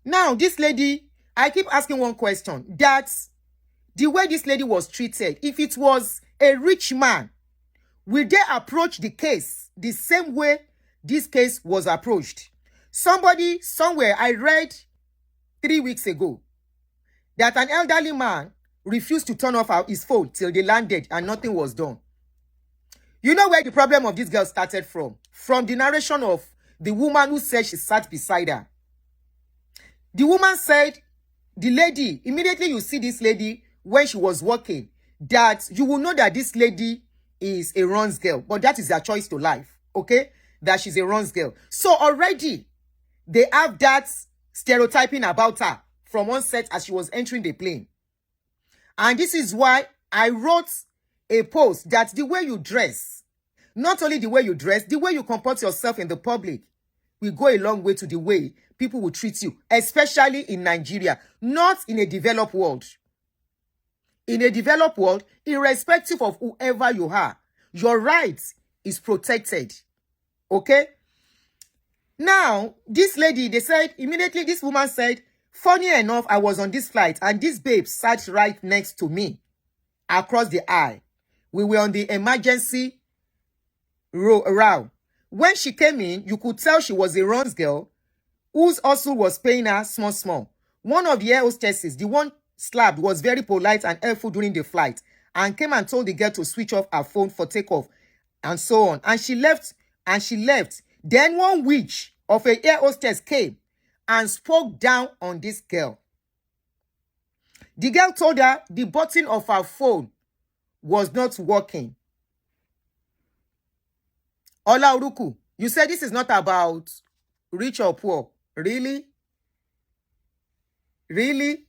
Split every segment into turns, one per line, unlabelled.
Now, this lady, I keep asking one question, that the way this lady was treated, if it was a rich man, will they approach the case the same way this case was approached? Somebody, somewhere, I read 3 weeks ago that an elderly man refused to turn off his phone till they landed and nothing was done. You know where the problem of this girl started from? From the narration of the woman who said she sat beside her. The woman said, the lady, immediately you see this lady when she was walking, that you will know that this lady is a runs girl, but that is their choice to life, okay? That she's a runs girl. So already, they have that stereotyping about her from one set as she was entering the plane. And this is why I wrote a post that the way you dress, not only the way you dress, the way you comport yourself in the public will go a long way to the way people will treat you, especially in Nigeria, not in a developed world. In a developed world, irrespective of whoever you are, your rights is protected. Okay? Now, this lady, they said, immediately this woman said, funny enough, I was on this flight and this babe sat right next to me across the aisle. We were on the emergency row. When she came in, you could tell she was a runs girl whose hustle was paying her small. One of the air hostesses, the one slapped, was very polite and helpful during the flight and came and told the girl to switch off her phone for takeoff and so on. And she left. Then one witch of an air hostess came and spoke down on this girl. The girl told her the button of her phone was not working. Ola Uruku, you said this is not about rich or poor. Really? Really?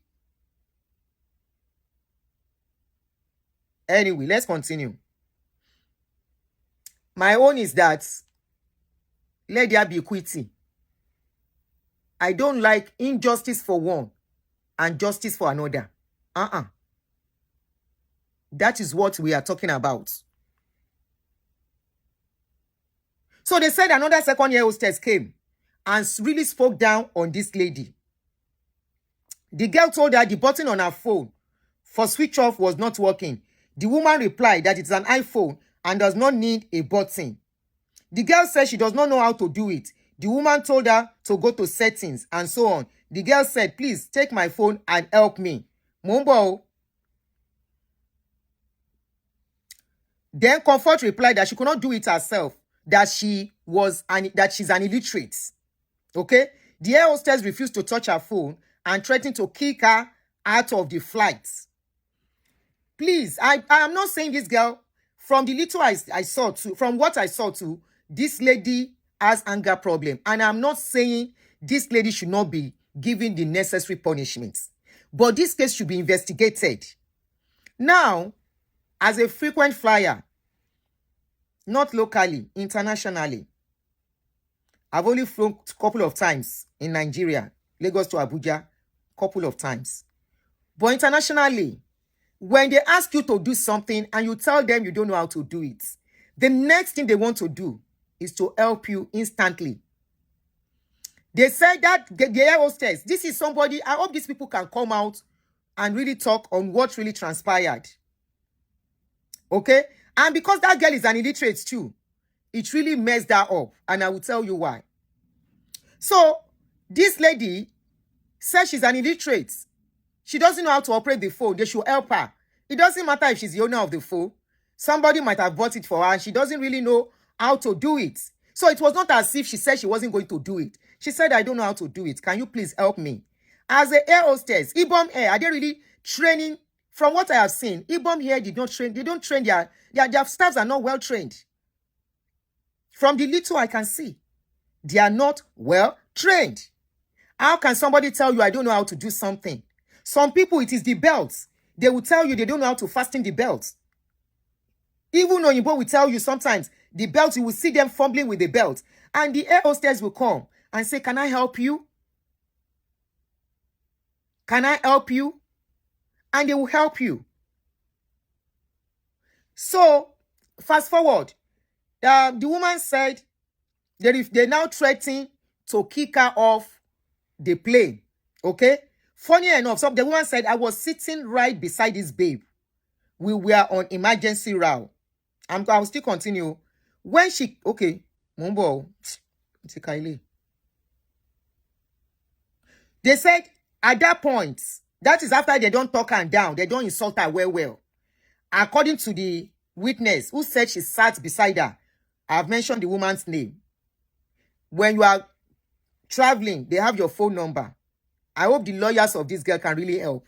Anyway, let's continue. My own is that let there be equity. I don't like injustice for one and justice for another. That is what we are talking about. So they said another second-year hostess came and really spoke down on this lady. The girl told her the button on her phone for switch off was not working. The woman replied that it's an iPhone and does not need a button. The girl said she does not know how to do it. The woman told her to go to settings and so on. The girl said, please take my phone and help me. Mumbo. Then Comfort replied that she could not do it herself, that she's an illiterate. Okay? The air hostess refused to touch her phone and threatened to kick her out of the flight. Please, I am not saying this girl, from the little I saw too, from what I saw too, this lady has anger problem. And I'm not saying this lady should not be given the necessary punishments. But this case should be investigated. Now, as a frequent flyer, not locally, internationally, I've only flown a couple of times in Nigeria, Lagos to Abuja, couple of times. But internationally, when they ask you to do something and you tell them you don't know how to do it, the next thing they want to do is to help you instantly. They said that the air hostess, this is somebody, I hope these people can come out and really talk on what really transpired. Okay? And because that girl is an illiterate too, it really messed her up. And I will tell you why. So, this lady says she's an illiterate. She doesn't know how to operate the phone. They should help her. It doesn't matter if she's the owner of the phone. Somebody might have bought it for her and she doesn't really know how to do it. So it was not as if she said she wasn't going to do it. She said, I don't know how to do it. Can you please help me? As an air hostess, Ibom Air, are they really training? From what I have seen, Ibom Air did not train. They don't train their staffs are not well trained. From the little I can see, they are not well trained. How can somebody tell you, I don't know how to do something? Some people, it is the belts. They will tell you they don't know how to fasten the belts. Even Oyinbo will tell you sometimes the belt, you will see them fumbling with the belt. And the air hostess will come and say, can I help you? Can I help you? And they will help you. So, fast forward. The woman said they now threaten to kick her off the plane Okay? Funny enough, so the woman said, I was sitting right beside this babe. We were on emergency route. I will still continue. When she, okay, Mumbo, they said at that point, that is after they don't talk her down, they don't insult her well. According to the witness who said she sat beside her, I've mentioned the woman's name. When you are traveling, they have your phone number. I hope the lawyers of this girl can really help.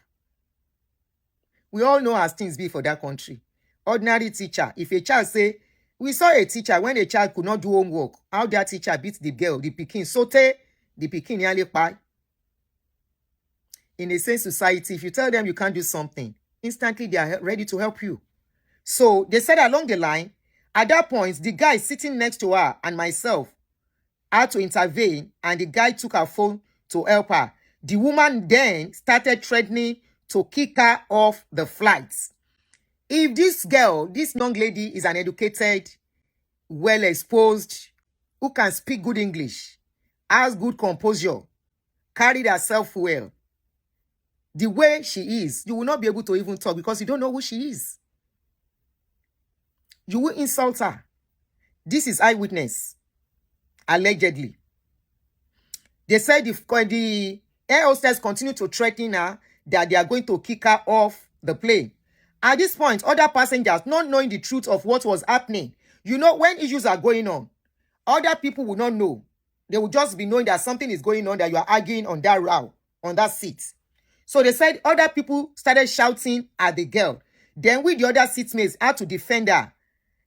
We all know as things be for that country. Ordinary teacher, if a child say, we saw a teacher when a child could not do homework, how that teacher beat the girl, the pikin, sote, the pikin nearly pie. In a sane society, if you tell them you can't do something, instantly they are ready to help you. So they said along the line, at that point, the guy sitting next to her and myself had to intervene, and the guy took her phone to help her. The woman then started threatening to kick her off the flight. If this girl, this young lady, is an educated, well-exposed, who can speak good English, has good composure, carried herself well, the way she is, you will not be able to even talk because you don't know who she is. You will insult her. This is eyewitness, allegedly. They said the air hostess continued to threaten her that they are going to kick her off the plane. At this point, other passengers, not knowing the truth of what was happening, you know, when issues are going on, other people will not know. They will just be knowing that something is going on, that you are arguing on that route, on that seat. So they said other people started shouting at the girl. Then we, the other seatmates, had to defend her,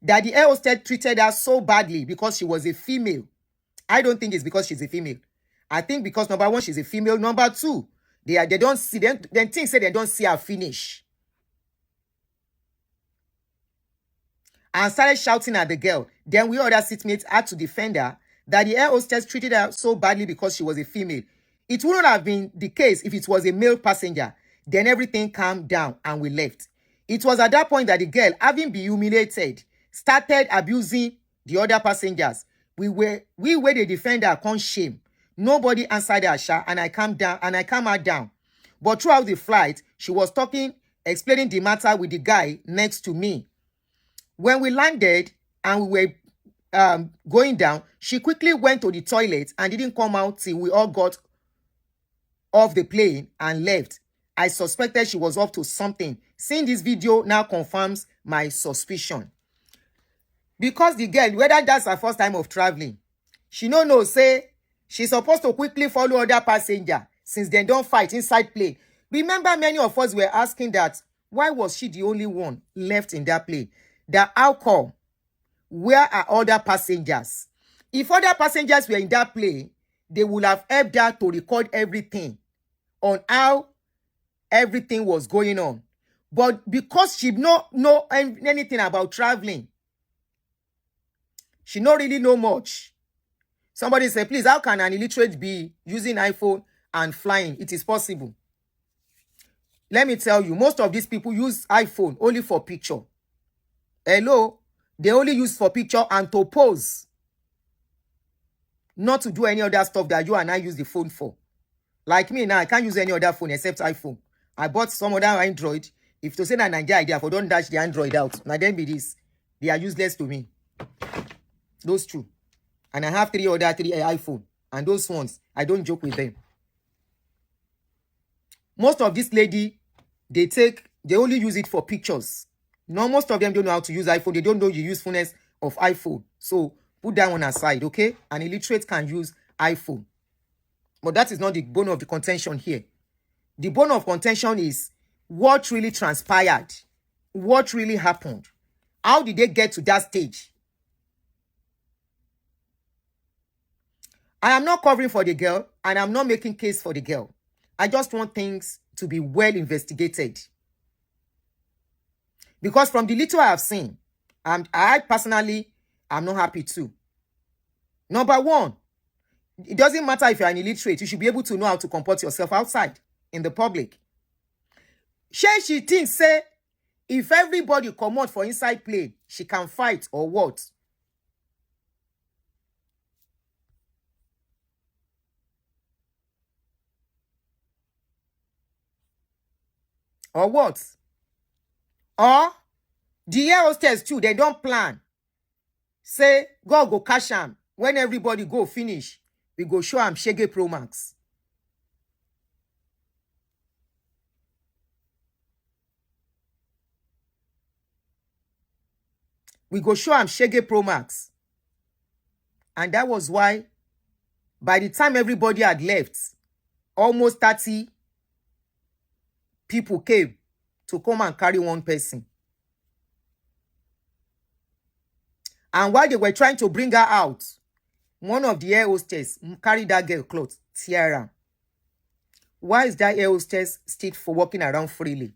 that the air hostess treated her so badly because she was a female. I don't think it's because she's a female. I think because, number one, she's a female. Number two, they don't see them. Then things say they don't see her finish. And started shouting at the girl. Then we other seatmates had to defend her, that the air hostess treated her so badly because she was a female. It wouldn't have been the case if it was a male passenger. Then everything calmed down and we left. It was at that point that the girl, having been humiliated, started abusing the other passengers. We were the defender, con shame. Nobody answered her, Sha, and I calmed her down. But throughout the flight, she was talking, explaining the matter with the guy next to me. When we landed and we were going down, she quickly went to the toilet and didn't come out till we all got off the plane and left. I suspected she was up to something. Seeing this video now confirms my suspicion. Because the girl, whether that's her first time of traveling, she no say she's supposed to quickly follow other passenger since they don't fight inside plane. Remember, many of us were asking that, why was she the only one left in that plane? That how come? Where are other passengers? If other passengers were in that plane, they would have helped her to record everything on how everything was going on. But because she don't know anything about traveling, she don't really know much. Somebody said, please, how can an illiterate be using iPhone and flying? It is possible. Let me tell you, most of these people use iPhone only for picture. Hello? They only use for picture and to pose. Not to do any other stuff that you and I use the phone for. Like me now, I can't use any other phone except iPhone. I bought some other Android. If to say that Nigeria idea for don't dash the Android out, now then be this. They are useless to me. Those two. And I have three iPhone. And those ones, I don't joke with them. Most of this lady, they only use it for pictures. No, most of them don't know how to use iPhone. They don't know the usefulness of iPhone. So put that one aside, okay? An illiterate can use iPhone. But that is not the bone of the contention here. The bone of contention is what really transpired. What really happened. How did they get to that stage? I am not covering for the girl, and I'm not making case for the girl. I just want things to be well investigated. Because from the little I have seen, I personally am not happy too. Number one, it doesn't matter if you're an illiterate, you should be able to know how to comport yourself outside, in the public. She thinks, say, if everybody come out for inside plane, she can fight or what? Or what? Or the air hostess too, they don't plan. Say, God go cash am. When everybody go finish, we go show am Shege Pro Max. We go show am Shege Pro Max. And that was why, by the time everybody had left, almost 30 people came to come and carry one person. And while they were trying to bring her out, one of the air hostess carried that girl clothes, Tiara. Why is that air hostess still for walking around freely?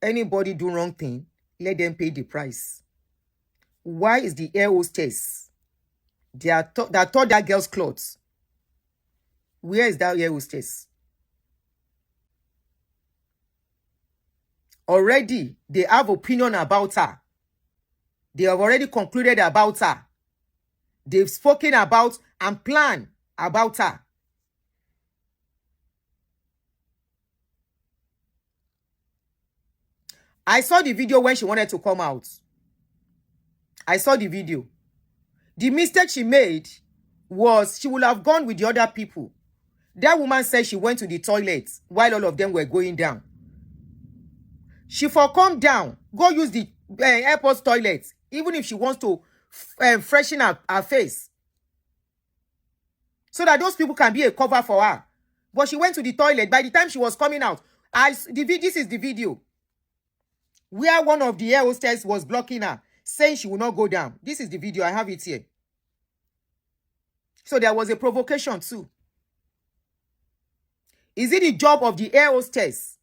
Anybody do wrong thing, let them pay the price. Why is the air hostess that taught that girl's clothes? Where is that air hostess? Already, they have opinion about her. They have already concluded about her. They've spoken about and planned about her. I saw the video when she wanted to come out. I saw the video. The mistake she made was she would have gone with the other people. That woman said she went to the toilet while all of them were going down. She for come down, go use the airport toilet, even if she wants to freshen her face, so that those people can be a cover for her. But she went to the toilet. By the time she was coming out, this is the video where one of the air hostess was blocking her, saying she will not go down. This is the video. I have it here. So there was a provocation too. Is it the job of the air hostess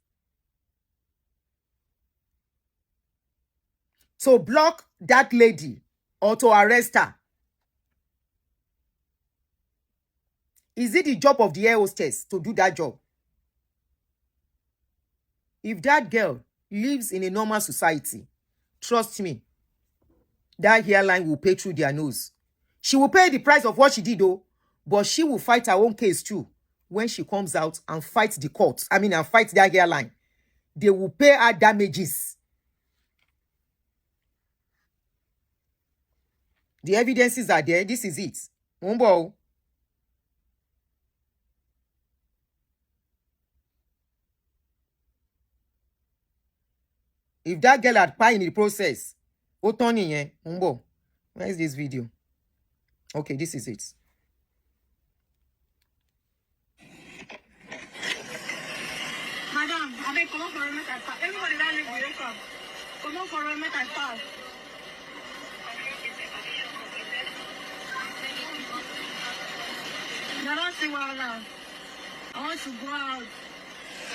to block that lady or to arrest her? Is it the job of the air hostess to do that job? If that girl lives in a normal society, trust me, that hairline will pay through their nose. She will pay the price of what she did though, but she will fight her own case too when she comes out and fights the court. And fight that hairline. They will pay her damages. The evidences are there. This is it. Umbo. If that girl had pie in the process, Otoni, Umbo. Where is this video? Okay, this is it.
Madam, I beg, come on for a minute. Everybody that live with us, come on for a minute. I pass. I don't see why now. I want to go out.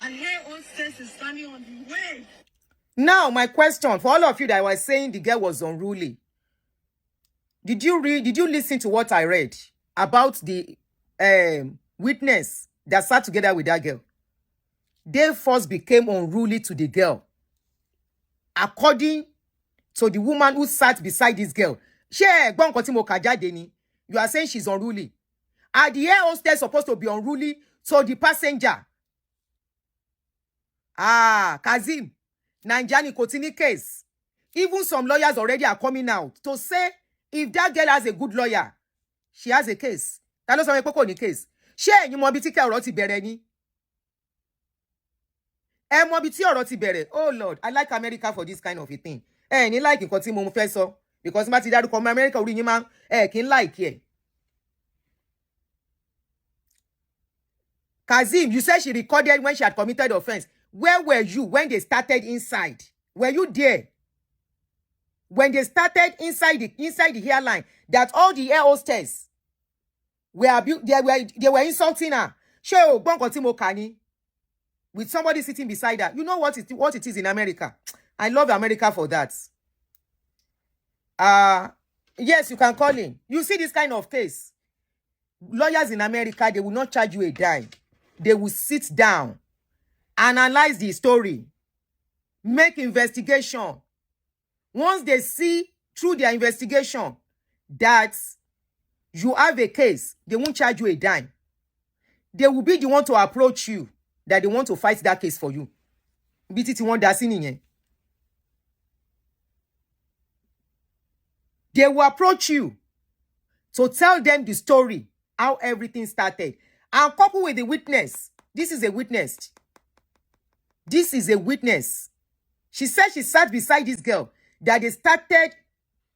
And here, hostess is standing on the way.
Now, my question for all of you that was saying the girl was unruly. Did you listen to what I read about the witness that sat together with that girl? They first became unruly to the girl, according to the woman who sat beside this girl. You are saying she's unruly. Are the air hostess supposed to be unruly to the passenger? Kazim, Nanjani Kotini case. Even some lawyers already are coming out to say if that girl has a good lawyer, she has a case. That doesn't make a case. She you mo bi ti ke ọ̀rọ̀ ti bẹ̀rẹ̀ ni. Mo bi ti ọ̀rọ̀ ti bẹ̀rẹ̀. Oh Lord, I like America for this kind of a thing. Ni like nǹkan tí mo fẹ́ sọ because ma ti dárúkọ America orí yín ma kí n like ẹ. Kazim, you said she recorded when she had committed offense. Where were you when they started inside? Were you there? When they started inside the hairline, that all the air hostess they were insulting her. Show with somebody sitting beside her. You know what it is in America. I love America for that. Yes, you can call in. You see this kind of case. Lawyers in America, they will not charge you a dime. They will sit down, analyze the story, make investigation. Once they see through their investigation that you have a case, they won't charge you a dime. they will be the one to approach you that they want to fight that case for you. BTT one that's in here. They will approach you to tell them the story, how everything started. And coupled with the witness. This is a witness. This is a witness. She said she sat beside this girl, that they started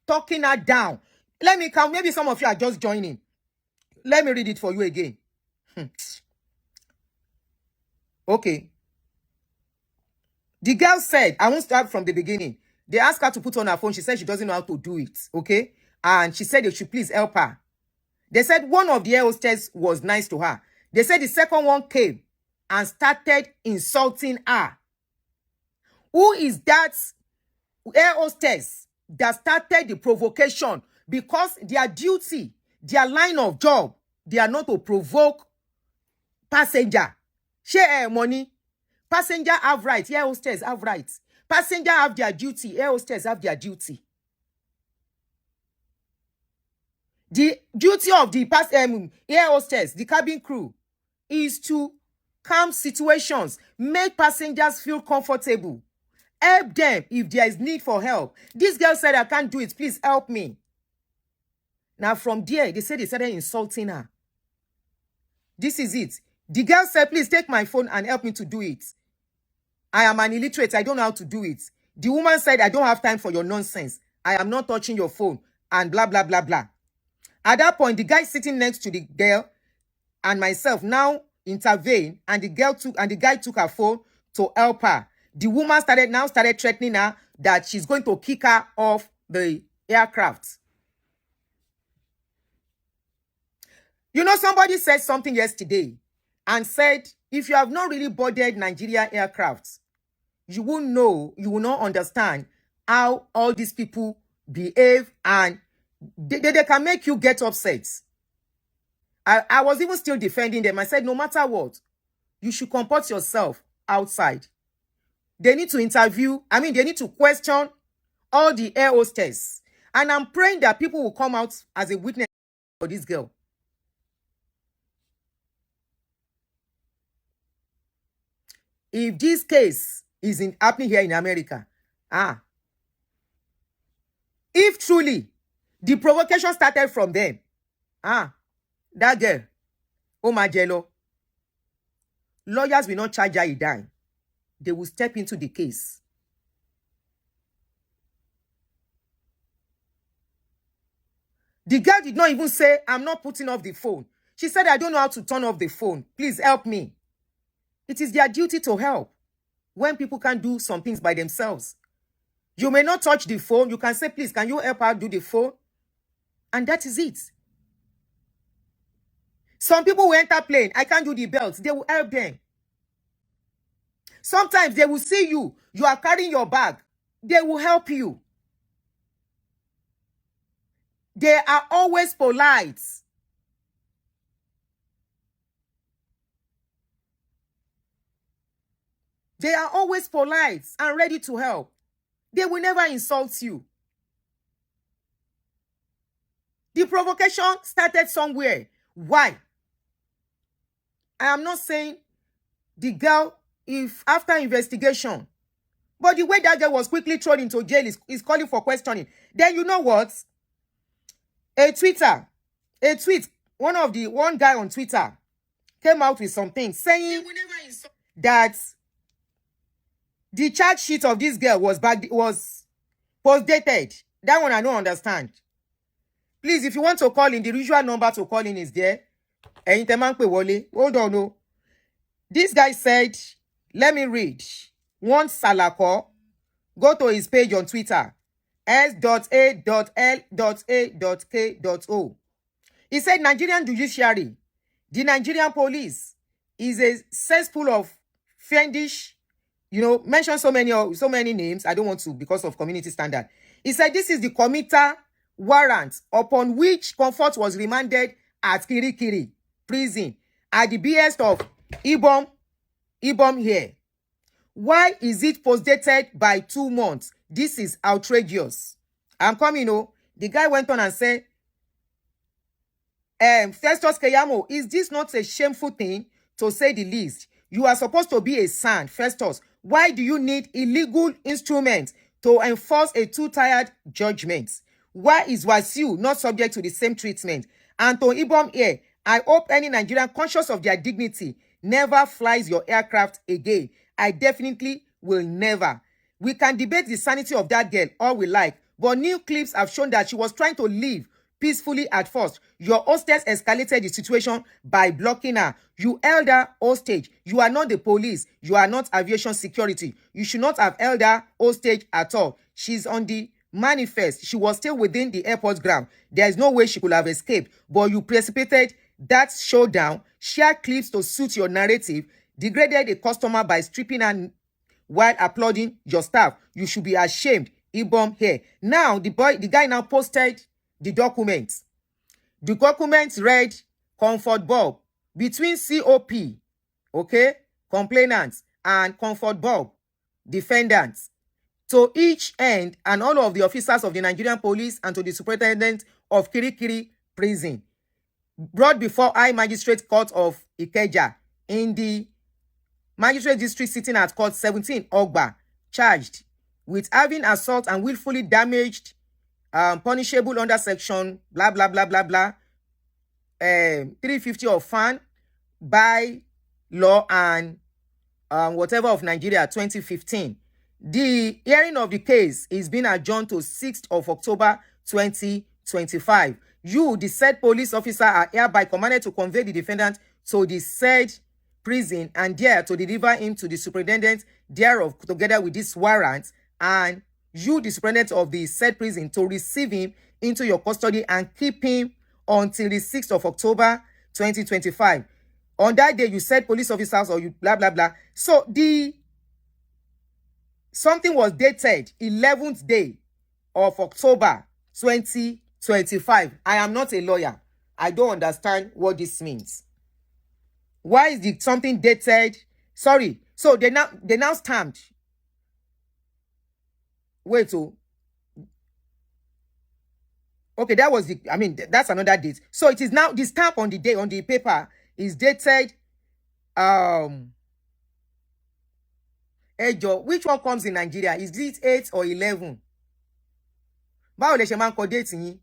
talking her down. Let me count. Maybe some of you are just joining. Let me read it for you again. Okay. The girl said, I won't start from the beginning. They asked her to put on her phone. She said she doesn't know how to do it. Okay. And she said they should please help her. They said one of the air hostess was nice to her. They said the second one came and started insulting her. Who is that air hostess that started the provocation? Because their duty, their line of job, they are not to provoke passenger. Share money. Passenger have rights. Air hostess have rights. Passenger have their duty. Air hostess have their duty. The duty of the air hostess, the cabin crew, is to calm situations, make passengers feel comfortable, help them if there is need for help. This girl said, I can't do it. Please help me. Now from there, they said they started insulting her. This is it. The girl said, please take my phone and help me to do it. I am an illiterate. I don't know how to do it. The woman said, I don't have time for your nonsense. I am not touching your phone and blah, blah, blah, blah. At that point, the guy sitting next to the girl and myself now intervened, and the guy took her phone to help her. The woman started threatening her that she's going to kick her off the aircraft. You know, somebody said something yesterday and said, if you have not really boarded Nigeria aircraft, you will know, you will not understand how all these people behave, and they can make you get upset. I was even still defending them. I said, no matter what, you should comport yourself outside. They need to interview, they need to question all the air hostess. And I'm praying that people will come out as a witness for this girl. If this case isn't happening here in America, if truly the provocation started from them, that girl, oh my jello, lawyers will not charge her a dime. They will step into the case. The girl did not even say, I'm not putting off the phone. She said, I don't know how to turn off the phone. Please help me. It is their duty to help when people can't do some things by themselves. You may not touch the phone. You can say, please, can you help her do the phone? And that is it. Some people will enter plane. I can't do the belts. They will help them. Sometimes they will see you. You are carrying your bag. They will help you. They are always polite. They are always polite and ready to help. They will never insult you. The provocation started somewhere. Why? I am not saying the girl, if after investigation, but the way that girl was quickly thrown into jail is calling for questioning. Then you know what? A tweet, one guy on Twitter came out with something saying that the charge sheet of this girl was post-dated. That one I don't understand. Please, if you want to call in, the usual number to call in is there. Hold on, no. This guy said, let me read. One Salako, go to his page on Twitter, s.a.l.a.k.o. He said, Nigerian judiciary, the Nigerian police is a cesspool of fiendish, mention so many names. I don't want to because of community standard. He said, this is the committer warrant upon which Comfort was remanded at Kirikiri prison at the behest of Ibom here. Why is it post-dated by 2 months? This is outrageous. I'm coming, The guy went on and said, Festus Keyamo, is this not a shameful thing to say the least. You are supposed to be a son, Festus. Why do you need illegal instruments to enforce a two-tiered judgment? Why is Wasiu not subject to the same treatment? And to Ibom here, I hope any Nigerian conscious of their dignity never flies your aircraft again. I definitely will never. We can debate the sanity of that girl all we like, but new clips have shown that she was trying to leave peacefully at first. Your hostess escalated the situation by blocking her. You held her hostage. You are not the police. You are not aviation security. You should not have held her hostage at all. She's on the manifest. She was still within the airport ground. There is no way she could have escaped, but you precipitated that showdown, shared clips to suit your narrative, degraded a customer by stripping her while applauding your staff. You should be ashamed. Ibom here. Now, the guy now posted the documents. The documents read Comfort Bob between COP, okay, complainants, and Comfort Bob, defendants, to each end and all of the officers of the Nigerian police and to the superintendent of Kirikiri prison, brought before High Magistrate Court of Ikeja in the Magistrate District sitting at Court 17 Ogba, charged with having assault and willfully damaged punishable under section blah blah blah blah blah 350 of FAN by law and whatever of Nigeria 2015. The hearing of the case is being adjourned to 6th of October 2025. You, the said police officer, are hereby commanded to convey the defendant to the said prison and there to deliver him to the superintendent thereof together with this warrant, and you, the superintendent of the said prison, to receive him into your custody and keep him until the 6th of October 2025. On that day, you said police officers or you blah blah blah. So something was dated 11th day of October 2025. I am not a lawyer. I don't understand what this means. Why is the something dated? Sorry. So they now stamped. Wait, so okay, that was that's another date. So it is now the stamp on the day on the paper is dated Ejo. Which one comes in Nigeria? Is it 8 or 11? Báwo lẹ ṣe máa ń kọ date yín?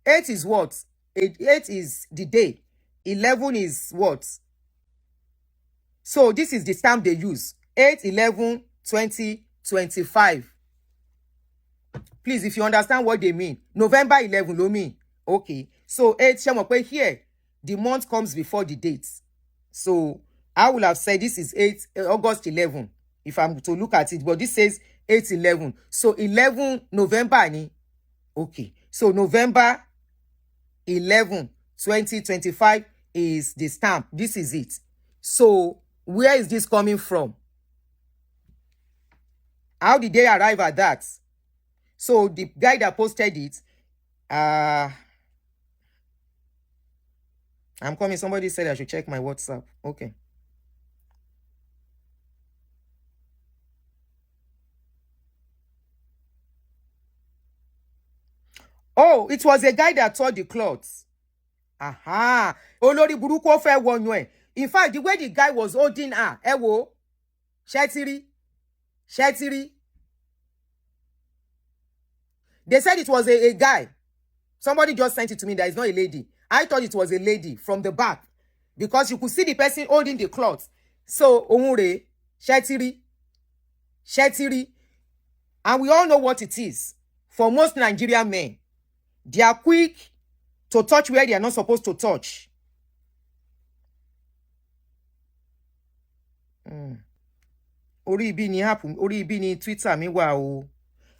8 is what? 8 is the day. 11 is what? So this is the stamp they use. 8/11/2025. Please, if you understand what they mean. November 11 lo mean. Okay. So 8 ṣé mọ̀ pé here the month comes before the date. So I will have said this is August 11 if I'm to look at it, but this says 8/11. So 11 November ni. Okay. So November 11, 2025 is the stamp. This is it. So where is this coming from? How did they arrive at that? So the guy that posted it, I'm coming. Somebody said I should check my WhatsApp. Okay. Oh, it was a guy that tore the clothes. Aha. Olórí burúkú ó fẹ́ wọnú ẹ̀. In fact, the way the guy was holding her, ẹ wò, ṣẹ́tírí. They said it was a guy. Somebody just sent it to me that it's not a lady. I thought it was a lady from the back because you could see the person holding the cloth. So, ohun rẹ̀, ṣẹ́tírí. And we all know what it is. For most Nigerian men, they are quick to touch where they are not supposed to touch. Orí ibi ni Twitter mi wà o.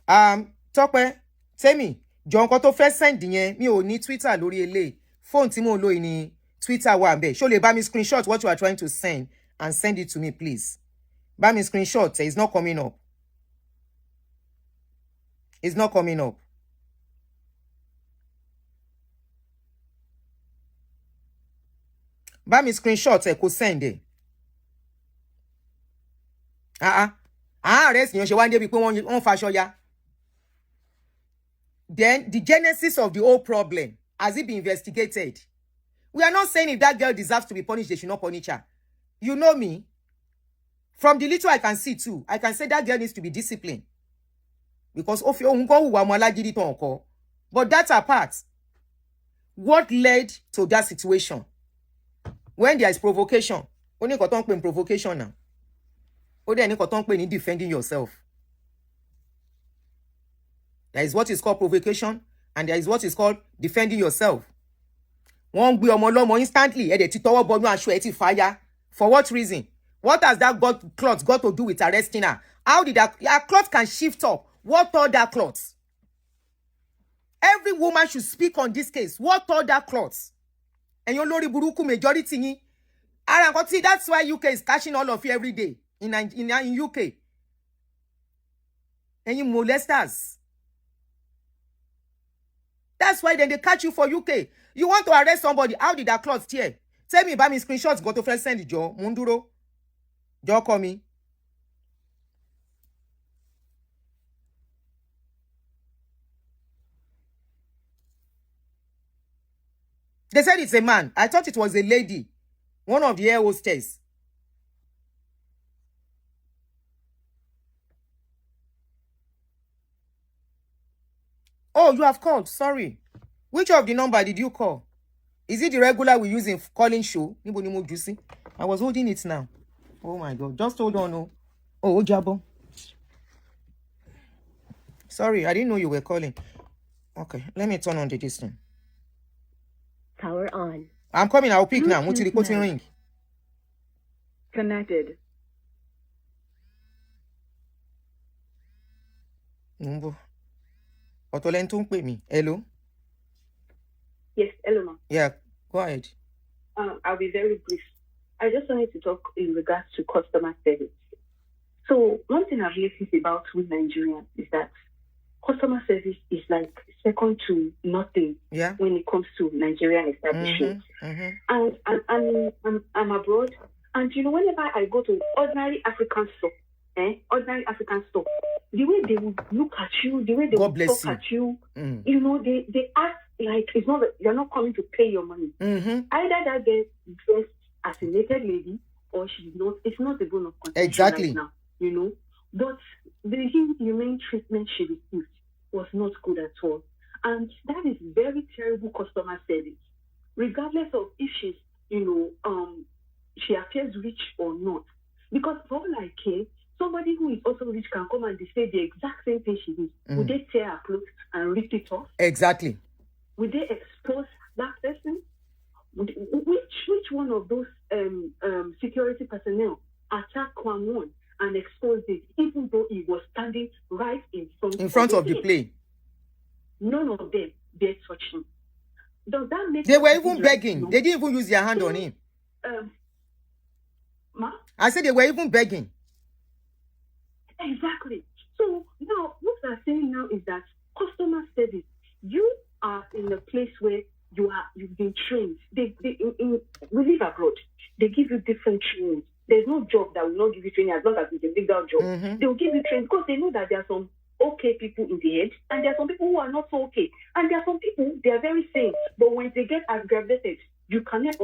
Tọ́pẹ́, Tẹ́mi, jọ nǹkan tó fẹ́ send yẹn mi ò ní Twitter lórí eléyìí. Phone tí mo lò yìí ni Twitter wà ńbẹ̀. Ṣó lè bá mi screenshot what you are trying to send and send it to me, please. Bá mi screenshot. It's not coming up. It's not coming up. Bá mi screenshot kó send ẹ̀. Arrest yẹn ṣe wá ń débi pé wọ́n faṣọ ya. Then the genesis of the whole problem, has it been investigated? We are not saying if that girl deserves to be punished, they should not punish her. You know me. From the little I can see too, I can say that girl needs to be disciplined. Because of your but that's apart. What led to that situation? When there is provocation, only got on provocation now. Only any got on defending yourself. There is what is called provocation, and there is what is called defending yourself. One be instantly, and fire. For what reason? What has that cloth got to do with arresting her? How did that cloth can shift up? What other cloths? Every woman should speak on this case. What other cloths? And your lori buruku majority ni. That's why UK is catching all of you every day in UK. And you molesters. That's why then they catch you for UK. You want to arrest somebody. How did that cloth tear? Tell me about me screenshots. Go to friend send it, Joe. Munduro. Joe call me. They said it's a man. I thought it was a lady. One of the air hostess. Oh, you have called. Sorry. Which of the number did you call? Is it the regular we use in calling show? I was holding it now. Oh my God. Just hold on. Oh, Jabo. Sorry, I didn't know you were calling. Okay, let me turn on the distance.
Power on.
I'm coming. I'll pick now. What's the reporting ring?
Connected.
Number. Hello?
Yes, hello, ma'am.
Yeah, go ahead.
I'll be very brief. I just wanted to talk in regards to customer service. So one thing I've noticed about with Nigerians is that customer service is like second to nothing when it comes to Nigerian establishments. And I'm abroad, and you know, whenever I go to ordinary African store, the way they will look at you, the way they will talk at you, you know, they act like it's not you're not coming to pay your money. Either that they're dressed as a naked lady or she's not. It's not the bone of contention right now, you know. But the humane treatment she received was not good at all, and that is very terrible customer service, regardless of if she's, you know, she appears rich or not. Because for all I care, somebody who is also rich can come and say the exact same thing she did. Would they tear her clothes and rip it off? Exactly. Would they expose that person? Which one of those security personnel attacked Kwame and exposed it, even though he was standing right in front of the plane? None of them dare touch him. Does that make They were even begging. No? They didn't even use their hand on him. I said they were even begging. Exactly. So now what we're saying now is that customer service, you are in a place where you've been trained. We live abroad. They give you different trainings. There's no job that will not give you training as long as it's a legal job. They will give you training because they know that there are some okay people in the head and there are some people who are not so okay. And there are some people, they are very sane. But when they get aggravated, you cannot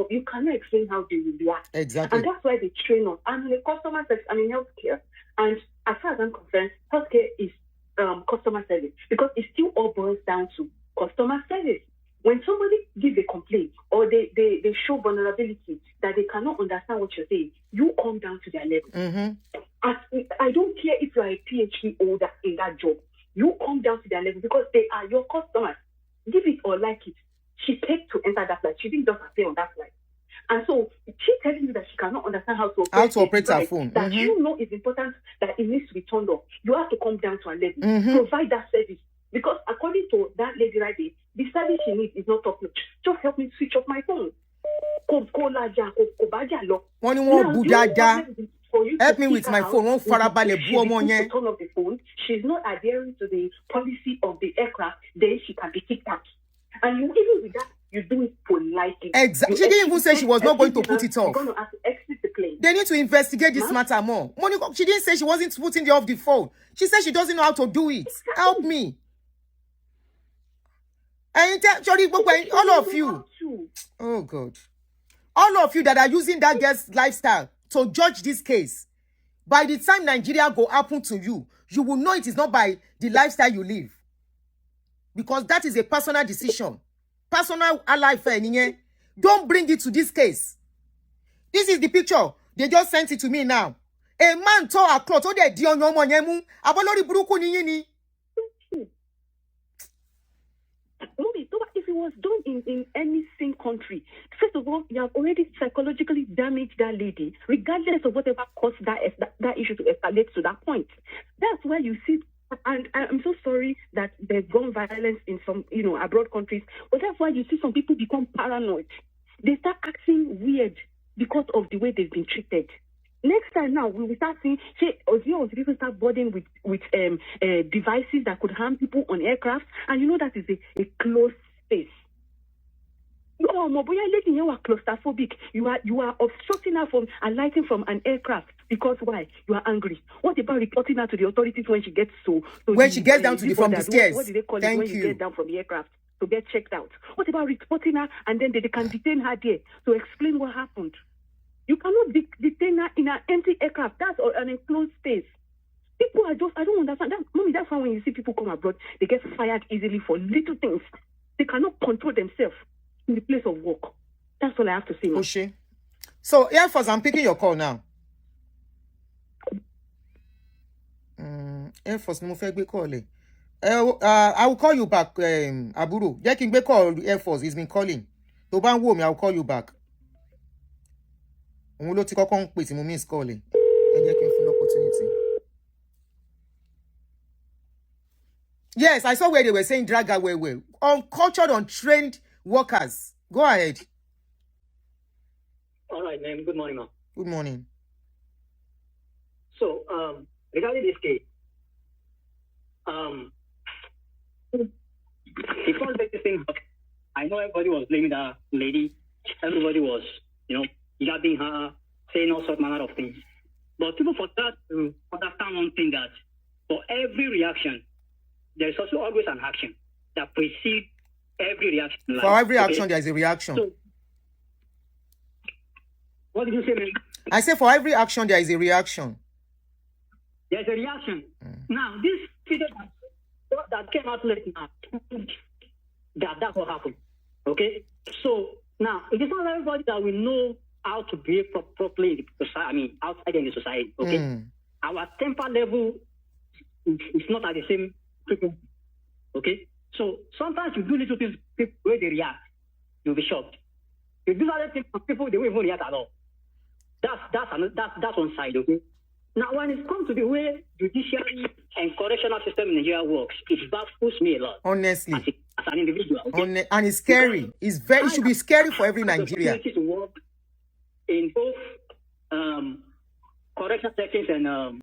explain how they will react. Exactly. And that's why they train us. I'm in the customer service, I'm in healthcare. And as far as I'm concerned, healthcare is customer service because it still all boils down to customer service. When somebody gives a complaint or they show vulnerability that they cannot understand what you're saying, you come down to their level. I don't care if you're a PhD holder in that job. You come down to their level because they are your customers. Give it or like it. She paid to enter that flight. She didn't just appear on that flight. And so she's telling you that she cannot understand how to operate her phone. That you know is important, that it needs to be turned off. You have to come down to her level. Provide that service. Because according to that lady right there, the service she needs is not top notch. Just help me switch off my phone. Help me with my phone. To turn off the phone. She's not adhering to the policy of the aircraft, then she can be kicked out. And you even with that, you do it politely. Exactly. She didn't even say she was not going to put it off. You're going to have to exit the plane. They need to investigate this matter more. She didn't say she wasn't putting off the phone. She said she doesn't know how to do it. Exactly. Help me.
Sorry, all of you. Oh God. All of you that are using that girl's lifestyle to judge this case. By the time Nigeria go happen to you, you will know it is not by the lifestyle you live. Because that is a personal decision. Personal life. Don't bring it to this case. This is the picture. They just sent it to me now. A man tore a cloth. If
it was done in any same country, first of all, you have already psychologically damaged that lady, regardless of whatever caused that issue to escalate to that point. That's why you see, and I'm so sorry that there's gun violence in some, abroad countries, but that's why you see some people become paranoid. They start acting weird because of the way they've been treated. Next time now, we will start seeing, people start boarding with devices that could harm people on aircraft, and that is a closed space. Oh, Moboya, you are claustrophobic. You are obstructing her from alighting from an aircraft. Because why? You are angry. What about reporting her to the authorities when she gets
when she gets down from the stairs?
What do they call it when you get down from the aircraft to get checked out? What about reporting her and then they can detain her there to explain what happened? You cannot detain her in an empty aircraft. That's an enclosed space. People are I don't understand. Mommy, that's why when you see people come abroad, they get fired easily for little things. They cannot control themselves in the place of work. That's all I have to say.
Oshé. So, Air Force, I'm picking your call now. Air Force, no more call. I will call you back, Aburo. Jacking be call Air Force. He's been calling. To ban wo me, I will call you back. Òun ló ti kọ́kọ́ ń pè tí mo miss call. Ẹ jẹ́ kí n fún opportunity. Yes, I saw where they were saying drag her well. Uncultured, untrained workers. Go ahead.
All right, ma'am. Good morning, ma'am.
Good morning.
So, regarding this case, it's all very thing. I know everybody was blaming that lady. Everybody was, jabbing her, saying all sorts manner of things. But people forgot to understand one thing, that for every reaction, there is also always an action that precedes every reaction.
For every action, there is a reaction. So,
what did you say, man?
I say for every action, there is a reaction.
There's a reaction. Now, this video that came out late now, that's what happened. Okay? So, now, it is not everybody that will know how to behave properly in the society, outside in the society. Okay? Our temper level is not at the same frequency. Okay? So, sometimes you do little things, people, where they react, you'll be shocked. You do other things for people, they won't even react at all. That's one side, okay? Now, when it comes to the way judiciary and correctional system in Nigeria works, it baffles me a lot.
Honestly.
As an individual. Okay?
And it's scary. It should be scary for every Nigerian.
To work in both correctional settings and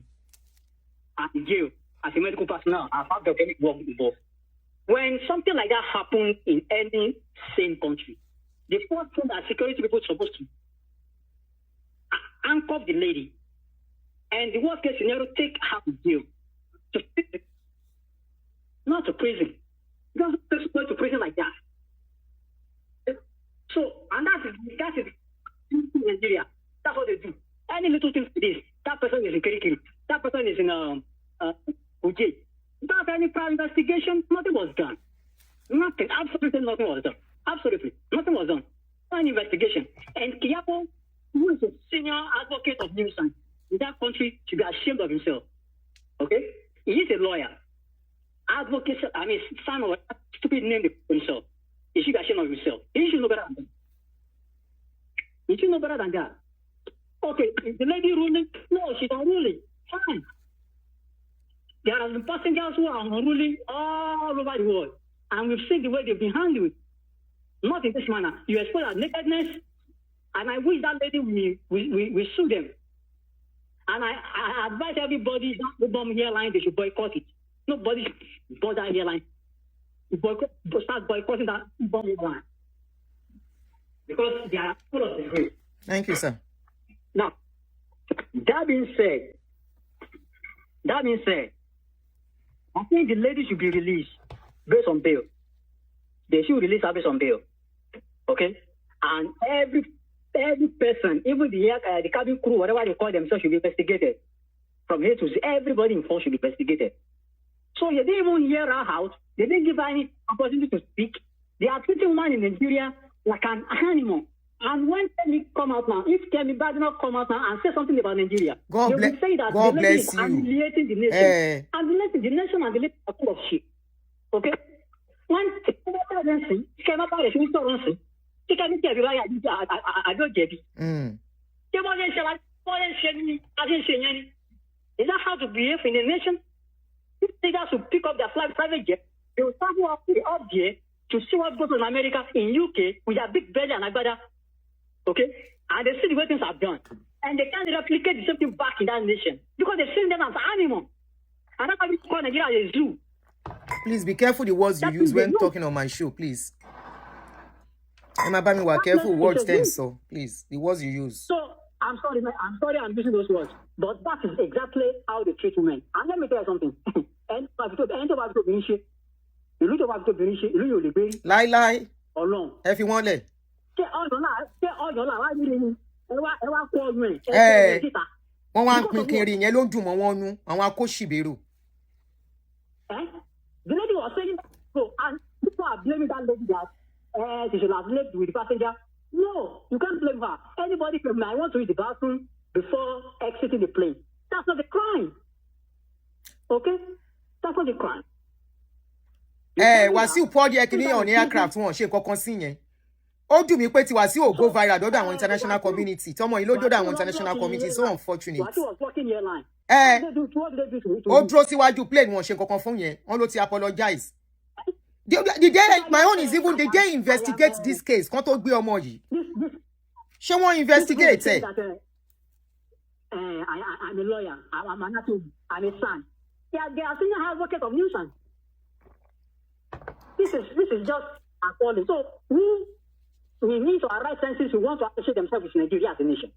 jail as a medical personnel. I've had the work in both. When something like that happens in any sane country, the first thing that security people are supposed to handcuff the lady, and the worst case scenario, take her to jail, not to prison. Because people go to prison like that. So, and that's it. In Nigeria, that's what they do. Any little thing to this, that person is in Kirikiri, that person is in Uj. Without any prior investigation, nothing was done. Nothing, absolutely nothing was done. Absolutely, nothing was done. No investigation. And Kiyapo, who is a senior advocate of nuisance in that country, should be ashamed of himself. Okay? He is a lawyer. Advocate, son of a stupid name himself. He should be ashamed of himself. He should know better than that. He should know better than that. Okay, is the lady ruling? No, she's unruly. Fine. There are passengers who are unruly all over the world. And we've seen the way they've been handled. Not in this manner. You expose our nakedness. And I wish that lady we sue them. And I advise everybody that bomb airline, they should boycott it. Nobody should bother airline. Start boycotting that bomb airline. Because they are full of disgrace.
Thank you, sir.
Now, that being said, I think the lady should be released based on bail. they should release her based on bail. Okay? And every person, even the cabin crew, whatever they call themselves, should be investigated. From A to Z, everybody involved should be investigated. So they didn't even hear her out. They didn't give her any opportunity to speak. They are treating women in Nigeria like an animal. And when Kemi come out now, if Kemi does not come out now and say something about Nigeria,
God
they will say that
God
the lady
bless
is
you.
humiliating the nation. And the nation and the lady are full of shit. Okay? When Kemi is that how to behave in a nation? These leaders will pick up their private jet. They will travel up there to see what goes on in America, in UK, with their big belly and agbada. Okay? And they see the way things are done. And they can't replicate the same thing back in that nation. Because they've seen them as animals. And that's why we call Nigeria a zoo.
Please be careful the words you use when talking on my show, please. Emma Bami, we're careful words then, so please, the words you use.
So I'm sorry I'm using those words. But that is exactly how they treat women. And let me tell you something.
Lie. Everyone lay. Wọ́n wá ń pín kiri yẹn ló ń dùn mọ́ wọn nú àwọn akóṣìbérò.
The lady was saying so, and people are blaming that lady that she should have left with the passenger. No, you can't blame her. Anybody can I want to use the bathroom before exiting the plane. That's not a crime. Okay? That's not a crime.
Wasiu poured the ekini on aircraft wọn ṣe kankan sí yẹn. Ó dùn mí pé tí Wasiu go viral dọ́dọ̀ àwọn international community. Tọ́mọ yìí ló dọ́dọ̀ àwọn international community, so unfortunate.
Wasiu was working airline.
Ó dúró síwájú plane wọn ṣe kankan fún yẹn. Wọ́n ló ti apologize. The day my own is even the day investigate this case. Kan tó gbé ọmọ yìí. Ṣé wọ́n investigate ẹ̀?
I'm a lawyer. I'm an attorney. I'm a son. They are senior advocate of nuisance. This is just appalling. So we need to our right senses who want to associate themselves with Nigeria as a nation.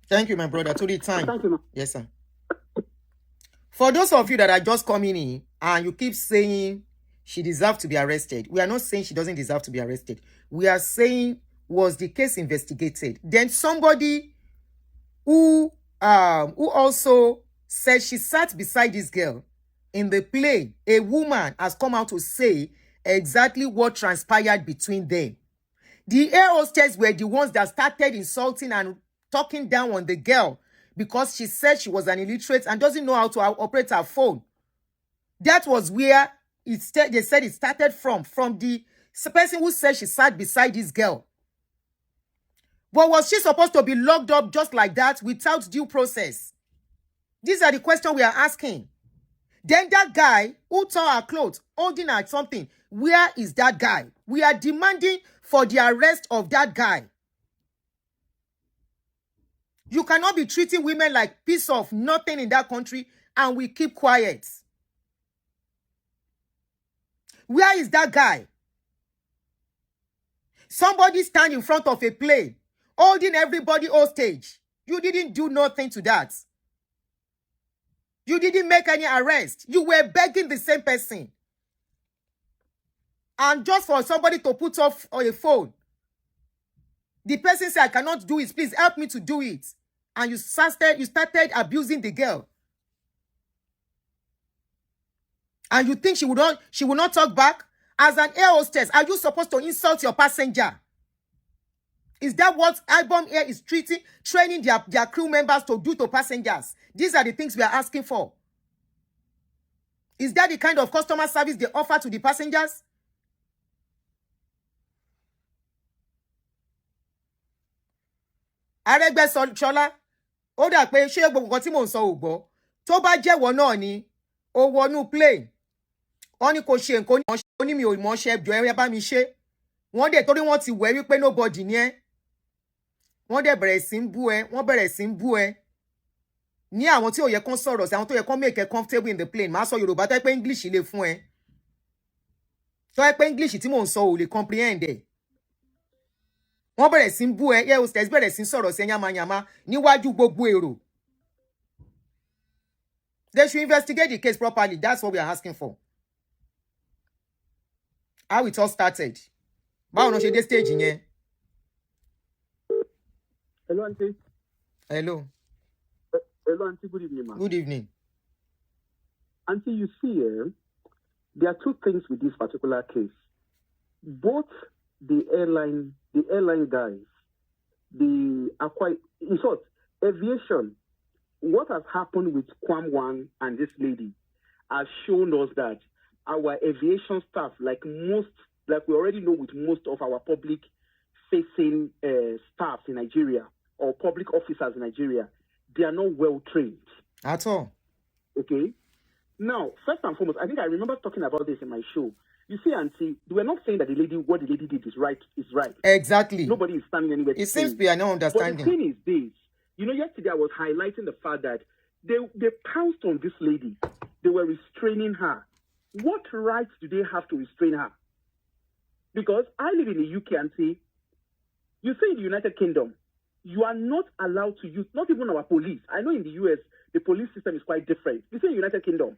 Thank you, my brother. To the time.
Thank you, ma'am.
Yes, sir. For those of you that are just coming in and you keep saying she deserves to be arrested, we are not saying she doesn't deserve to be arrested. We are saying, was the case investigated? Then somebody who also said she sat beside this girl in the plane, a woman has come out to say exactly what transpired between them. The air hostess were the ones that started insulting and talking down on the girl because she said she was an illiterate and doesn't know how to operate her phone. That was where they said it started from the person who said she sat beside this girl. But was she supposed to be locked up just like that without due process? These are the questions we are asking. Then that guy who tore her clothes, holding her something, where is that guy? We are demanding for the arrest of that guy. You cannot be treating women like piece of nothing in that country and we keep quiet. Where is that guy? Somebody stand in front of a plane, holding everybody hostage. You didn't do nothing to that. You didn't make any arrest. You were begging the same person. And just for somebody to put off a phone, the person said, I cannot do it. Please help me to do it. And you started abusing the girl. And you think she will not talk back? As an air hostess, are you supposed to insult your passenger? Is that what Album Air is training their crew members to do to passengers? These are the things we are asking for. Is that the kind of customer service they offer to the passengers? Arẹ́gbẹ́ṣọlá, ó dà pé ṣé gbogbo nǹkan tí mò ń sọ ò gbọ́. Tó bá jẹ́wọ́ náà ni, ó wọnú plane. Wọ́n ní kò ṣe nǹkan ó ní mi ò mọ̀ ṣe jọ ẹ bá mi ṣe. Wọ́n dẹ̀ torí wọ́n ti wẹ̀ wípé nobody ni ẹ́. Wọ́n dẹ̀ bẹ̀rẹ̀ sí ń bú ẹ, wọ́n bẹ̀rẹ̀ sí ń bú ẹ. Ní àwọn tí ò yẹ kán sọ̀rọ̀ sí, àwọn tó yẹ kán make ẹ comfortable in the plane. Má sọ Yorùbá tó yẹ pé English lè fún ẹ. Tó yẹ pé English tí mò ń sọ ò lè comprehend ẹ. Wọ́n bẹ̀rẹ̀ sí ń bú ẹ, air hostess bẹ̀rẹ̀ sí ń sọ̀rọ̀ sí yamayama níwájú gbogbo èrò. They should investigate the case properly. That's what we are asking for. how it all started. Báwo no ṣe dé stage yẹn?
Hello, Aunty.
Hello.
Hello, Aunty. Good evening, ma'am.
Good evening.
Aunty, you see, there are two things with this particular case. Both the airline guys, in short, aviation, what has happened with Kwame and this lady has shown us that our aviation staff, like we already know with most of our public-facing staff in Nigeria or public officers in Nigeria, they are not well trained.
At all.
Okay? Now, first and foremost, I think I remember talking about this in my show. You see, Auntie, we're not saying that what the lady did is right.
Exactly.
Nobody is standing anywhere.
It seems we are not understanding.
But the thing is this. Yesterday I was highlighting the fact that they pounced on this lady. They were restraining her. What rights do they have to restrain her? Because I live in the UK, Auntie. You say in the United Kingdom, you are not allowed to use, not even our police. I know in the US, the police system is quite different. You say in the United Kingdom,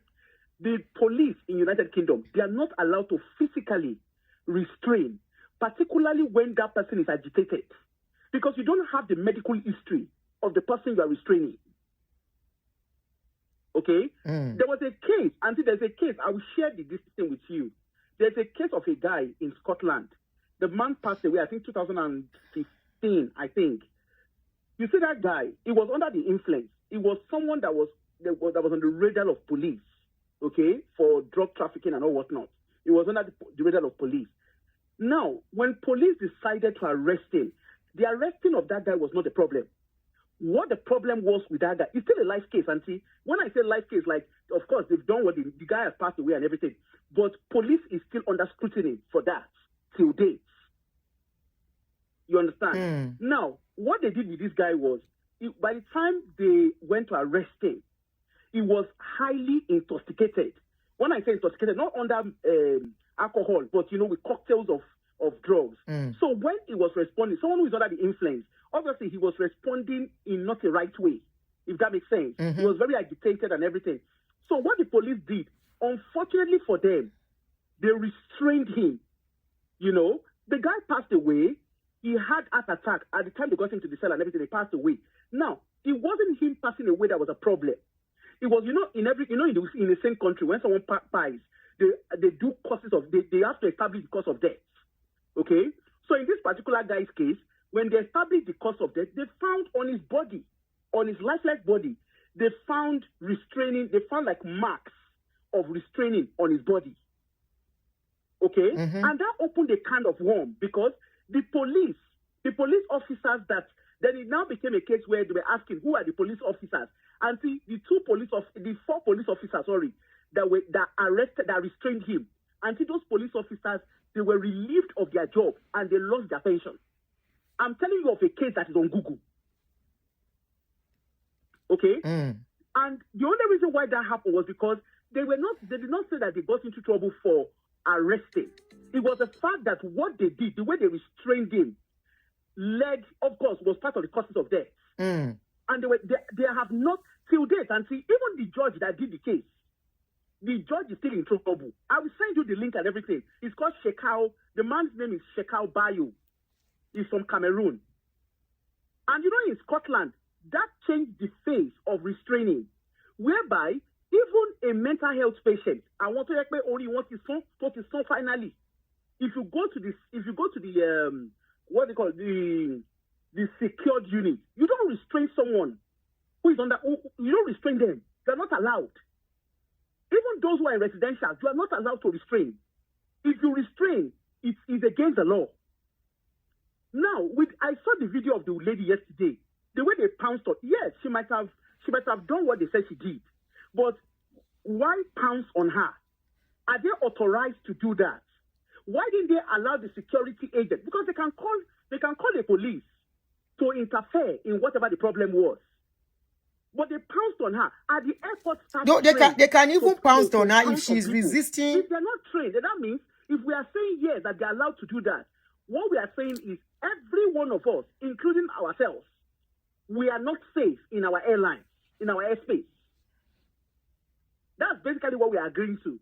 the police in United Kingdom, they are not allowed to physically restrain, particularly when that person is agitated, because you don't have the medical history of the person you are restraining. Okay? There was a case, Auntie, there's a case, I will share this thing with you. There's a case of a guy in Scotland. The man passed away, I think 2015, I think. You see that guy, he was under the influence. He was someone that was on the radar of police, okay, for drug trafficking and all whatnot. He was under the radar of police. Now, when police decided to arrest him, the arresting of that guy was not the problem. What the problem was with that guy, it's still a life case, Auntie. When I say life case, like, of course, they've done what the guy has passed away and everything, but police is still under scrutiny for that till date. You understand? Now, what they did with this guy was, by the time they went to arrest him, he was highly intoxicated. When I say intoxicated, not under alcohol, but, with cocktails of drugs. So when he was responding, someone who is under the influence, obviously he was responding in not the right way, if that makes sense. He was very agitated and everything. So what the police did, unfortunately for them, they restrained him. The guy passed away. He had heart attack. At the time they got him to the cell and everything, he passed away. Now, it wasn't him passing away that was a problem. It was, in the same country, when someone dies, they do causes of, they have to establish the cause of death. Okay? So in this particular guy's case, when they established the cause of death, they found on his body, on his lifeless body, they found like marks of restraining on his body. Okay? And that opened a can of worm because the police officers then it now became a case where they were asking who are the police officers. And see, the four police officers, that restrained him. And see, those police officers, they were relieved of their job and they lost their pension. I'm telling you of a case that is on Google. Okay? And the only reason why that happened was because they did not say that they got into trouble for arresting. It was the fact that what they did, the way they restrained him, of course, was part of the causes of death. And they have not, till date, and see, even the judge that did the case, the judge is still in trouble. I will send you the link and everything. It's called Shekau. The man's name is Shekau Bayo. He's from Cameroon. And in Scotland, that changed the face of restraining, whereby even a mental health patient, I want to only want his son finally. If you go to the what they call the secured unit, you don't restrain someone who is you don't restrain them. They're not allowed. Even those who are in residential, you are not allowed to restrain. If you restrain, it is against the law. Now, I saw the video of the lady yesterday. The way they pounced on, yes, she might have done what they said she did, but why pounce on her? Are they authorized to do that? Why didn't they allow the security agent? Because they can call the police to interfere in whatever the problem was. But they pounced on her at the airport.
No, they can even pounce on her if she's resisting.
If they're not trained, then that means if we are saying yes that they're allowed to do that, what we are saying is every one of us, including ourselves, we are not safe in our airlines, in our airspace. That's basically what we are agreeing to.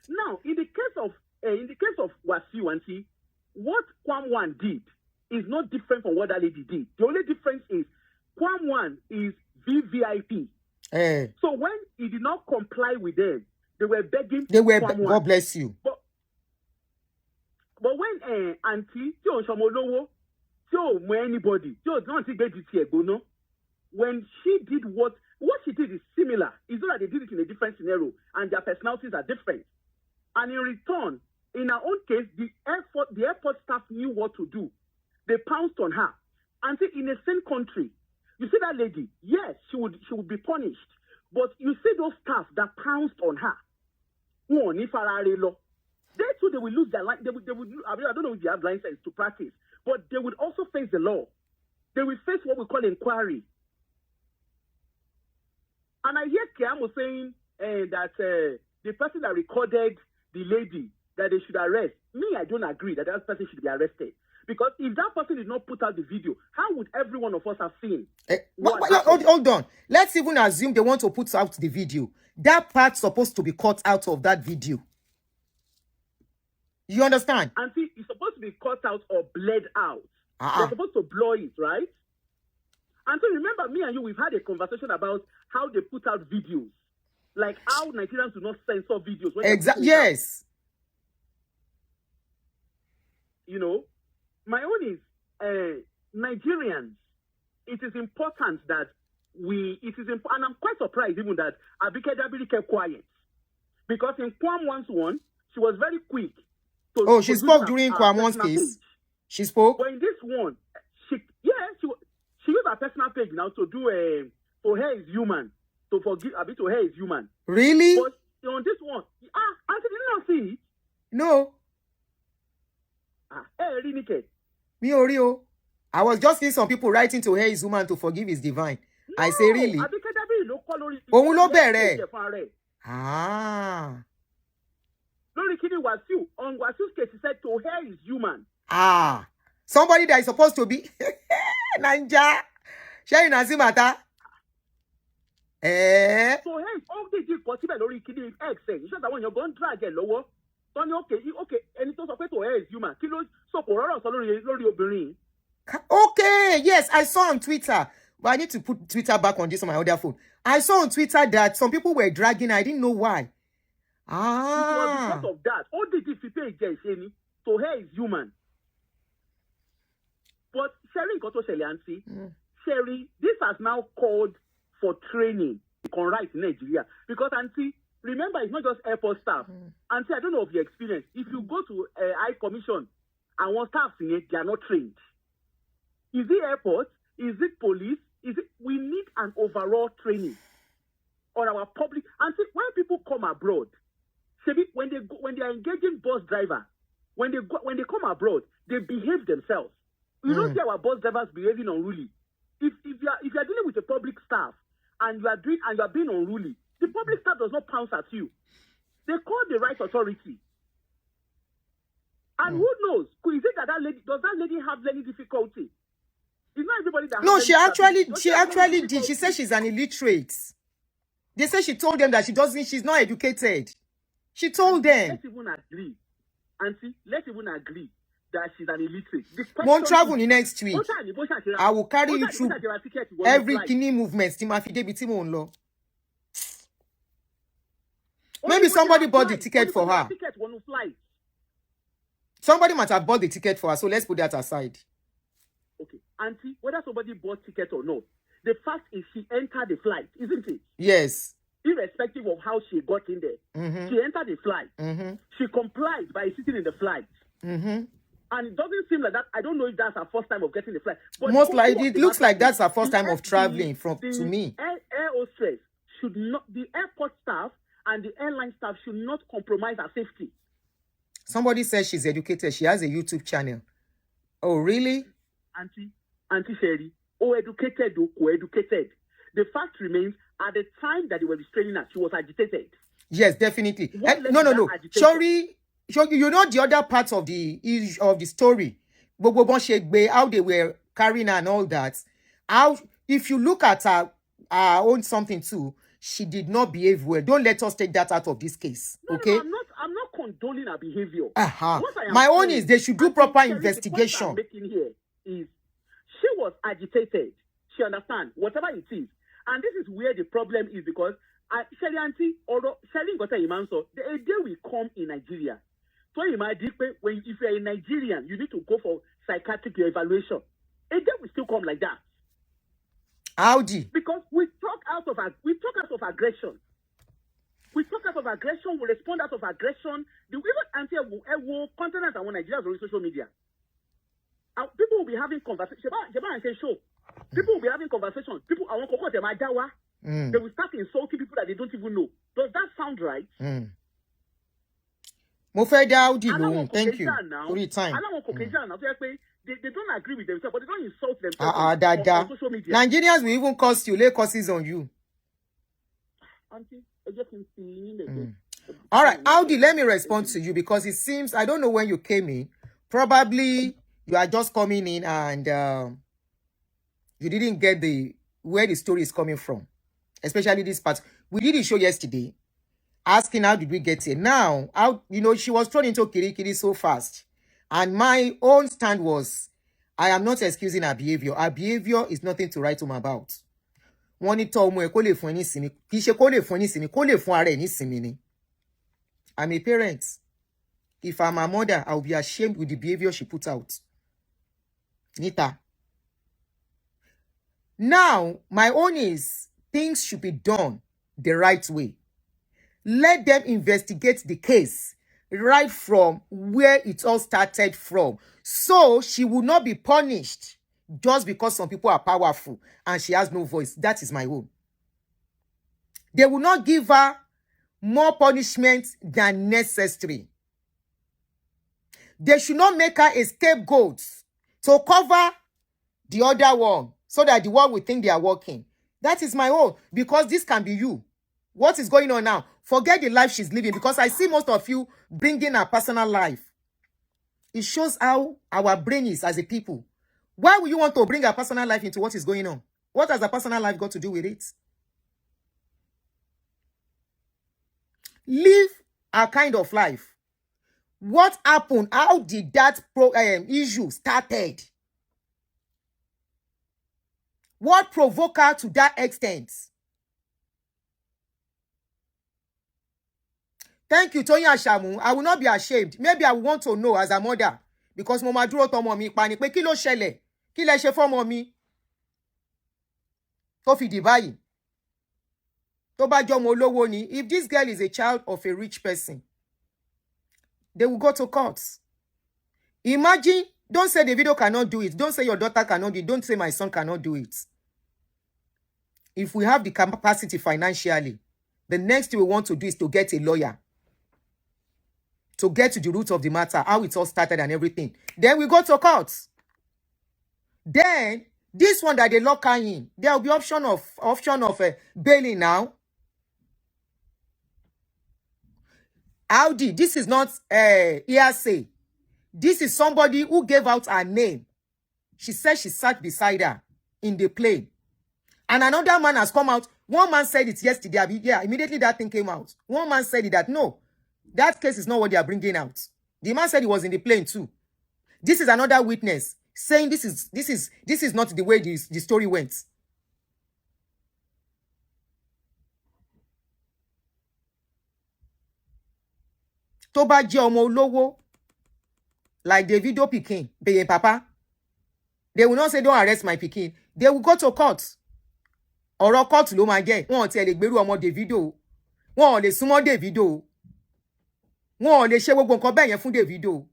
Now, in the case of in the case of Wasiu, Aunty, what Kwame did is not different from what that lady did. The only difference is Kwame is VVIP. So when he did not comply with them, they were begging.
God bless you.
But when Aunty, anybody, when she did what she did is similar. It's not that they did it in a different scenario and their personalities are different. And in return, in our own case, the airport staff knew what to do. They pounced on her. And see, in the same country, you see that lady, yes, she would be punished. But you see those staff that pounced on her. They too, they will lose their life. They would, I don't know if they have license to practice, but they would also face the law. They will face what we call inquiry. And I hear Kiamo saying that the person that recorded the lady, that they should arrest. Me, I don't agree that person should be arrested. Because if that person did not put out the video, how would every one of us have seen?
Hold on. Let's even assume they want to put out the video. That part's supposed to be cut out of that video. You understand?
And see, it's supposed to be cut out or bled out. They're supposed to blow it, right? And so remember, me and you, we've had a conversation about how they put out videos. Like how Nigerians do not censor videos.
Exactly. Yes.
You know, my own is Nigerians. It is important that and I'm quite surprised even that Abike Dabiri kept quiet. Because in Kwame 1, she was very quick.
She spoke during Kwame's case. She spoke?
But in this one, she used her personal page now to do for her is human. To forgive a bit to her is human.
Really?
But on this one, Aunty, did you not see it?
No. Me Oreo. I was just seeing some people writing to her is human to forgive is divine. No, I say really? Òun ló bẹ̀rẹ̀.
Lórí kini Wasiu, on Wasiu's case, he said to her is human.
Somebody that is supposed to be Nanja. Sharing Azimata.
So hey, all the deal possible lórí kini X say. You that when you're going to drag it lower. Okay, and it's also to her is human.
Okay, yes, I saw on Twitter. But I need to put Twitter back on this on my other phone. I saw on Twitter that some people were dragging. I didn't know why.
It was because of that. All the different to her is human. But Sherry, this has now called for training on right in Nigeria. Because Aunty, remember, it's not just airport staff. Aunty, I don't know of your experience. If you go to High Commission and one staff in it, they are not trained. Is it airport? Is it police? We need an overall training on our public. Aunty, when people come abroad, when they are engaging bus driver, when they come abroad, they behave themselves. You don't see our bus drivers behaving unruly. If you are dealing with a public staff and you are being unruly, the public staff does not pounce at you. They call the right authority. And who knows? Is it that lady, does that lady have any difficulty? It's not everybody that.
No, she actually did. She said she's an illiterate. They say she told them that she's not educated. She told them.
Let's even agree. Auntie, let's even agree that she's an illiterate.
Won't travel in next week. I will carry you through every kidney movement. Maybe somebody bought the ticket for her. Somebody might have bought the ticket for her, so let's put that aside.
Okay, Auntie, whether somebody bought ticket or not, the fact is she entered the flight, isn't it?
Yes.
Irrespective of how she got in there, she entered the flight. She complied by sitting in the flight. And it doesn't seem like that. I don't know if that's her first time of getting the flight. But most likely,
it looks like that's her first time of traveling to me.
Air hostess should not, the airport staff and the airline staff should not compromise her safety.
Somebody says she's educated. She has a YouTube channel. Oh, really?
Auntie Sherry, educated or co-educated. The fact remains, at the time that they were restraining her, she was agitated.
Yes, definitely. No. Sorry, you know the other parts of the story. How they were carrying her and all that. If you look at her own something too, she did not behave well. Don't let us take that out of this case. Okay?
No, I'm not condoning her behavior.
Uh-huh.
What I am
My own
saying,
is they should do
and
proper
Sherry, the point I'm
investigation.
making here is she was agitated. She understands whatever it is, and this is where the problem is because Sherry Aunty or Sherry got a so the day will come in Nigeria. So you might when if you're a Nigerian, you need to go for psychiatric evaluation. A day will still come like that.
Audi.
Because we talk out of aggression. We talk out of aggression, we respond out of aggression. The way Aunty will continent and Nigerians on social media. People will be having conversations. People will be having conversations. People, I want to call them Adawa. They will start insulting people that they don't even know. Does that sound right?
Audi, thank you for your time.
They don't agree with themselves, but they don't insult themselves on social media.
Nigerians will even curse you, lay curses on you.
Auntie, I just can see.
All right, Audi, let me respond to you because it seems, I don't know when you came in. Probably you are just coming in and you didn't get where the story is coming from. Especially this part. We did a show yesterday asking how did we get here. Now, she was thrown into Kirikiri so fast. And my own stand was, I am not excusing her behavior. Her behavior is nothing to write home about. I'm a parent. If I'm a mother, I'll be ashamed with the behavior she put out. Nita. Now, my own is, things should be done the right way. Let them investigate the case right from where it all started from. So she will not be punished just because some people are powerful and she has no voice. That is my own. They will not give her more punishment than necessary. They should not make her a scapegoat to cover the other one so that the one will think they are working. That is my own, because this can be you. What is going on now? Forget the life she's living, because I see most of you bringing her personal life. It shows how our brain is as a people. Why would you want to bring her personal life into what is going on? What has her personal life got to do with it? Live a kind of life. What happened? How did that issue started? What provoked her to that extent? Thank you, Tony Ashamu. I will not be ashamed. Maybe I want to know as a mother. Because Mama dúró tọmọ mi pa ni pé kí ló ṣẹlẹ̀? Kí lẹ ṣe fọ́mọ mi? Tó fi dì báyìí. Tó bá jọmọ olówó ni. If this girl is a child of a rich person, they will go to court. Imagine, don't say the video cannot do it. Don't say your daughter cannot do it. Don't say my son cannot do it. If we have the capacity financially, the next thing we want to do is to get a lawyer. To get to the root of the matter, how it all started and everything. Then we go to court. Then, this one that they lock her in, there will be option of bailing now. Audi, this is not hearsay. This is somebody who gave out her name. She said she sat beside her in the plane. And another man has come out. One man said it yesterday. Yeah, immediately that thing came out. One man said that, no, that case is not what they are bringing out. The man said he was in the plane too. This is another witness saying this is not the way the story went. Tó bá jẹ́ ọmọ olówó, like the video pikin, Bebe Papa, they will not say, don't arrest my pikin. They will go to court. Ọ̀rọ̀ court ló máa jẹ́. Wọ́n ti ẹ̀ lè gbèrú ọmọ Davido. Wọ́n ò lè súnmọ́ Davido. Wọ́n ò lè ṣe gbogbo nǹkan bẹ́ẹ̀ yẹn fún Davido.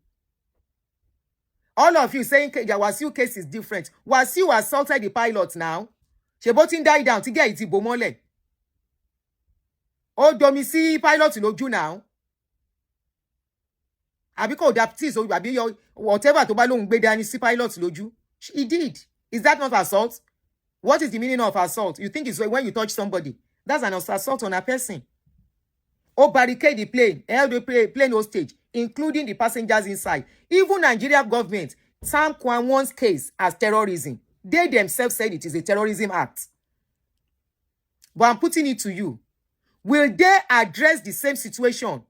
All of you saying the Wasiu case is different. Wasiu assaulted the pilot now. Ṣé bó ti ń die down tí gẹ̀ ìtì bò mọ́lẹ̀. Ó domi sí pilot lójú now. Àbí kò daptis o àbí whatever tó bá lóhun gbé dání sí pilot lójú. He did. Is that not assault? What is the meaning of assault? You think it's when you touch somebody. That's an assault on a person. Or barricade the plane, held the plane hostage, including the passengers inside. Even Nigeria government, Sam Kwan's case as terrorism. They themselves said it is a terrorism act. But I'm putting it to you. Will they address the same situation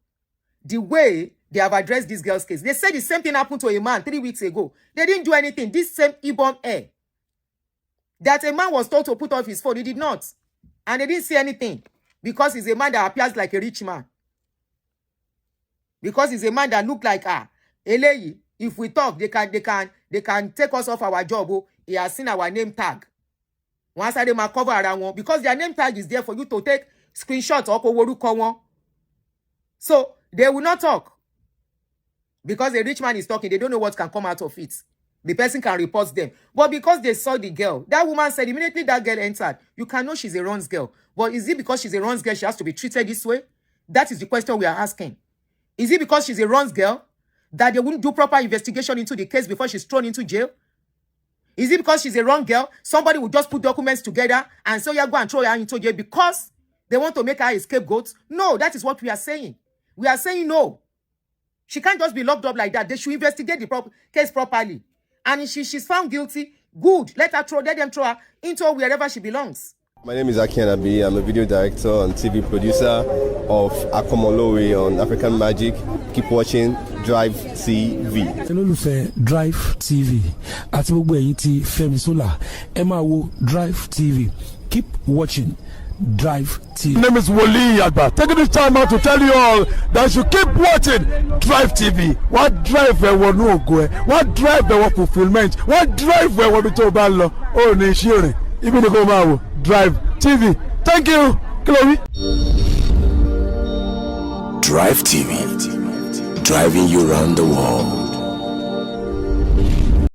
the way they have addressed this girl's case. They said the same thing happened to a man 3 weeks ago. They didn't do anything. This same Ibom air. That a man was told to put off his phone. He did not. And they didn't say anything. Because he's a man that appears like a rich man. Because he's a man that look like, Eleyi, if we talk, they can take us off our job. Oh, he has seen our name tag. Once they might cover around one. Because their name tag is there for you to take screenshots or so they will not talk. Because a rich man is talking, they don't know what can come out of it. The person can report them. But because they saw the girl, that woman said immediately that girl entered, you can know she's a runs girl. But is it because she's a runs girl she has to be treated this way? That is the question we are asking. Is it because she's a runs girl that they wouldn't do proper investigation into the case before she's thrown into jail? Is it because she's a wrong girl? Somebody will just put documents together and say, yeah, go and throw her into jail because they want to make her a scapegoat? No, that is what we are saying. We are saying no. She can't just be locked up like that. They should investigate the case properly. And if she's found guilty, good. Let them throw her into wherever she belongs.
My name is Aki. I'm a video director and TV producer of Akomolowe on African Magic. Keep watching Drive TV.
Olólùfẹ́ Drive TV àti gbogbo ẹ̀yin tí Fẹ́mi Sola ẹ máa wo Drive TV. Keep watching Drive TV.
My name is Wasiu Ayinde. Taking this time out to tell you all that you keep watching Drive TV. What drive ẹ̀wọ̀n ní ògo ẹ̀? What drive ẹ̀wọ̀n fulfilment? What drive ẹ̀wọ̀n bí tó bá lọ? Ó ní iṣẹ́ rẹ̀. Ibi ni kò máa wò Drive TV. Thank you, Chloe.
Drive TV, driving you around the world.